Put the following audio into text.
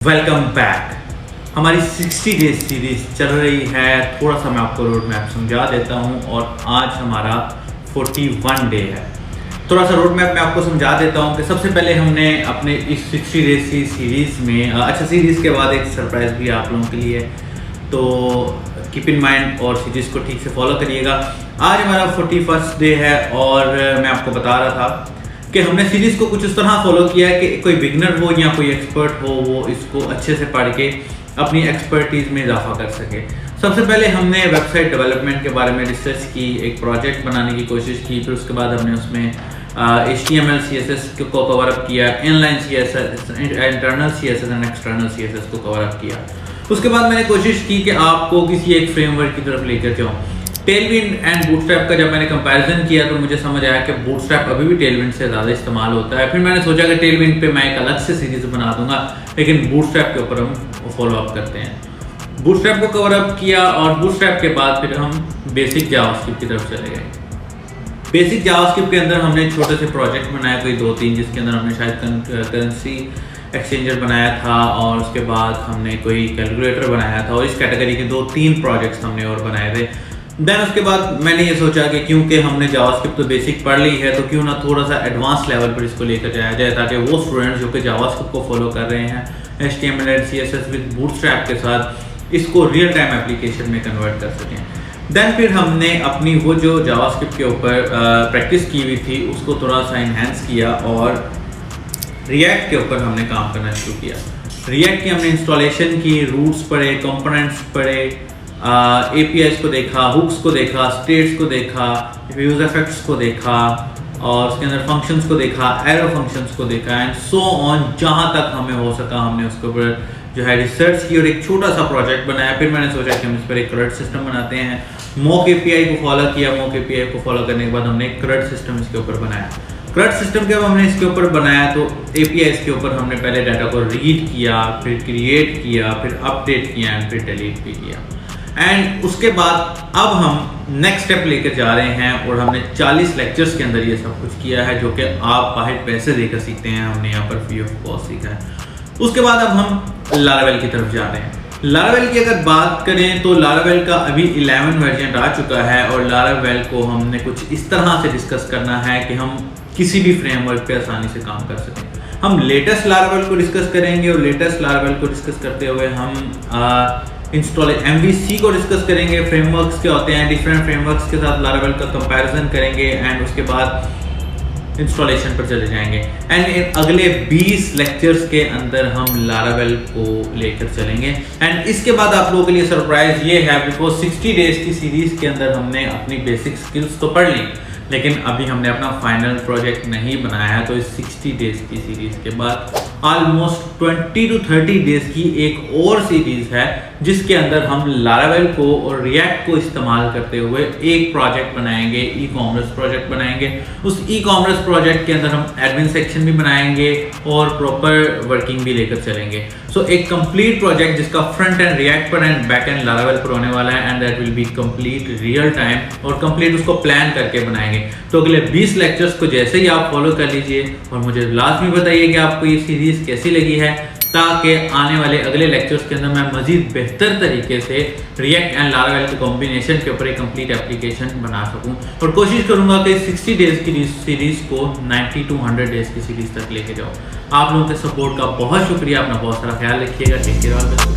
Welcome back. हमारी 60 days series चल रही है। थोड़ा सा मैं आपको रोड मैप समझा देता हूँ और आज हमारा 41 डे है। थोड़ा सा रोड मैप मैं आपको समझा देता हूँ कि सबसे पहले हमने अपने इस 60 डेज की सीरीज़ में सीरीज़ के बाद एक सरप्राइज़ भी आप लोगों के लिए, तो कीप इन माइंड और सीरीज़ को ठीक से फॉलो करिएगा। आज हमारा 41st डे है और मैं आपको बता रहा था कि हमने सीरीज़ को कुछ इस तरह फॉलो किया है कि कोई बिगनर हो या कोई एक्सपर्ट हो वो इसको अच्छे से पढ़ के अपनी एक्सपर्टीज़ में इजाफा कर सके। सबसे पहले हमने वेबसाइट डेवलपमेंट के बारे में रिसर्च की, एक प्रोजेक्ट बनाने की कोशिश की, फिर उसके बाद हमने उसमें HTML CSS को कवर अप किया, inline CSS, internal CSS and external CSS को कवर अप किया। उसके बाद मैंने कोशिश की कि आपको किसी एक फ्रेमवर्क की तरफ लेकर जाऊँ। टेलविंड एंड बूटस्ट्रैप का जब मैंने कंपैरिजन किया तो मुझे समझ आया कि बूटस्ट्रैप अभी भी टेलविंड से ज़्यादा इस्तेमाल होता है। फिर मैंने सोचा कि टेलविंड पे मैं एक अलग से सीरीज बना दूंगा, लेकिन बूटस्ट्रैप के ऊपर हम फॉलो अप करते हैं। बूटस्ट्रैप को कवर अप किया और बूटस्ट्रैप के बाद फिर हम बेसिक जावास्क्रिप्ट की तरफ चले गए। बेसिक जावास्क्रिप्ट के अंदर हमने छोटे से प्रोजेक्ट बनाया, कोई 2-3, जिसके अंदर हमने शायद करेंसी एक्सचेंजर बनाया था और उसके बाद हमने कोई कैलकुलेटर बनाया था और इस कैटेगरी के 2-3 प्रोजेक्ट्स हमने और बनाए थे। देन उसके बाद मैंने ये सोचा कि क्योंकि हमने जावास्क्रिप्ट तो बेसिक पढ़ ली है तो क्यों ना थोड़ा सा एडवांस लेवल पर इसको लेकर जाया जाए, ताकि वो स्टूडेंट्स जो कि जावास्क्रिप्ट को फॉलो कर रहे हैं HTML and CSS with bootstrap के साथ इसको रियल टाइम एप्लीकेशन में कन्वर्ट कर सकें। देन फिर हमने अपनी वो जो जावास्क्रिप्ट के ऊपर प्रैक्टिस की हुई थी उसको थोड़ा सा इन्हेंस किया और रिएक्ट के ऊपर हमने काम करना शुरू किया। रिएक्ट की हमने इंस्टॉलेशन की, रूट्स पढ़े, कंपोनेंट्स पढ़े, APIs को देखा, हुक्स को देखा, स्टेट्स को देखा, यूज इफेक्ट्स को देखा और उसके अंदर फंक्शंस को देखा, एरो फंक्शंस को देखा एंड सो ऑन। जहाँ तक हमें हो सका हमने उसके ऊपर जो है रिसर्च की और एक छोटा सा प्रोजेक्ट बनाया। फिर मैंने सोचा कि हम इस पर एक CRUD सिस्टम बनाते हैं। मॉक API को फॉलो किया। मॉक API को फॉलो करने के बाद हमने एक CRUD सिस्टम इसके ऊपर बनाया। CRUD सिस्टम जब हमने इसके ऊपर बनाया तो APIs के ऊपर हमने पहले डाटा को रीड किया, फिर क्रिएट किया, फिर अपडेट किया एंड फिर डिलीट भी किया। एंड उसके बाद अब हम नेक्स्ट स्टेप लेकर जा रहे हैं और हमने 40 लेक्चर्स के अंदर ये सब कुछ किया है, जो कि आप बाहर पैसे देकर सीखते हैं। हमने यहाँ पर फ्री ऑफ कॉस्ट सीखा है। उसके बाद अब हम लारावेल की तरफ जा रहे हैं। लारावेल की अगर बात करें तो लारावेल का अभी 11 वर्जन आ चुका है और लारावेल को हमने कुछ इस तरह से डिस्कस करना है कि हम किसी भी फ्रेमवर्क पे आसानी से काम कर सकें। हम लेटेस्ट लारावेल को डिस्कस करेंगे और लेटेस्ट लारावेल को डिस्कस करते हुए हम MVC को डिस्कस करेंगे। फ्रेमवर्क्स क्या होते हैं, डिफरेंट फ्रेमवर्क्स के साथ लारावेल का कंपैरिजन करेंगे एंड उसके बाद इंस्टॉलेशन पर चले जाएंगे। एंड अगले 20 लेक्चर्स के अंदर हम लारावेल को लेकर चलेंगे। एंड इसके बाद आप लोगों के लिए सरप्राइज ये है, बिकॉज 60 डेज की सीरीज के अंदर हमने अपनी बेसिक स्किल्स तो पढ़ ली, लेकिन अभी हमने अपना फाइनल प्रोजेक्ट नहीं बनाया है। तो इस 60 डेज की सीरीज के बाद ऑलमोस्ट 20 to 30 डेज की एक और सीरीज है, जिसके अंदर हम लारावेल को और रिएक्ट को इस्तेमाल करते हुए एक प्रोजेक्ट बनाएंगे, ई-कॉमर्स प्रोजेक्ट बनाएंगे। उस ई-कॉमर्स प्रोजेक्ट के अंदर हम एडमिन सेक्शन भी बनाएंगे और प्रॉपर वर्किंग भी लेकर चलेंगे। सो एक कंप्लीट प्रोजेक्ट जिसका फ्रंट एंड रिएक्ट पर एंड बैक एंड लारावेल पर होने वाला है and that will be complete real time और कंप्लीट उसको प्लान करके बनाएंगे। तो अगले 20 लेक्चर्स को जैसे ही आप फॉलो कर लीजिए और मुझे लास्ट में बताइए कि आपको ये सीरीज कैसी लगी है, ताकि आने वाले अगले लेक्चर्स के अंदर मैं मजीद बेहतर तरीके से रिएक्ट एंड लारावेल के कॉम्बिनेशन के ऊपर एक कंप्लीट एप्लीकेशन बना सकूं और कोशिश करूंगा कि 60 डेज की सीरीज को 90 to 100 डेज की सीरीज तक लेके जाऊं। आप लोगों के सपोर्ट का बहुत शुक्रिया। अपना बहुत सारा ख्याल रखिएगा। Take care.